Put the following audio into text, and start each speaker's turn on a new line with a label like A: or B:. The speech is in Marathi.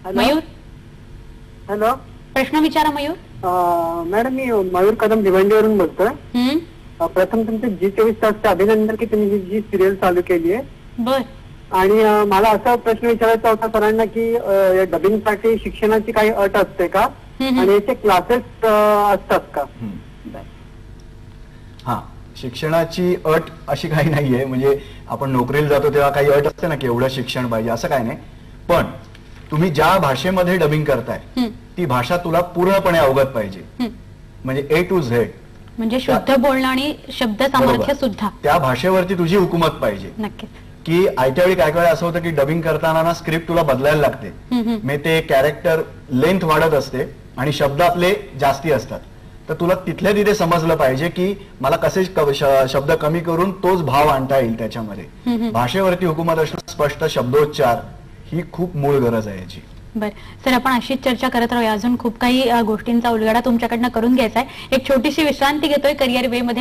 A: मयूर,
B: हॅलो,
A: प्रश्न विचारा मयूर.
B: मॅडम मी मयूर कदम भिवंडीवरून बोलतोय. प्रथम तुमचे जी24 अभिनंदन की तुम्ही जी सिरियल चालू केली आहे.
A: बर.
B: आणि मला असा प्रश्न विचारायचा होता सरांना की डबिंगसाठी शिक्षणाची काही अट असते का आणि याचे क्लासेस असतात का?
C: हा, शिक्षणाची अट अशी काही नाहीये. म्हणजे आपण नोकरीला जातो तेव्हा काही अट असते ना की एवढं शिक्षण पाहिजे असं काही नाही. पण तुम्ही ज्या भाषेमध्ये डबिंग करताय ती भाषा तुला पूर्णपणे अवगत पाहिजे. म्हणजे A to Z,
A: म्हणजे शुद्ध बोलणं आणि शब्द सामर्थ्य सुद्धा
C: त्या भाषेवरती तुझी हुकूमत पाहिजे.
A: नक्कीच.
C: की आयत्या वेळी काय काय असं होतं की डबिंग करताना ना स्क्रिप्ट तुला बदलायला लागते. म्हणजे ते कॅरेक्टर लेंथ वाढत असते आणि शब्द आपले जास्ती असतात. तर तुला तिथल्या तिथे समजलं पाहिजे की मला कसे शब्द कमी करून तोच भाव आणता येईल त्याच्यामध्ये. भाषेवरती हुकूमत असणं, स्पष्ट शब्दोच्चार ही खूप मूळ गरज आहे याची.
A: बर सर, आपण अशीच चर्चा करत राहूया. अजून खूप काही गोष्टींचा उलगडा तुमच्याकडनं करून घ्यायचा आहे. एक छोटीशी विश्रांती घेतोय करिअर वे मध्ये.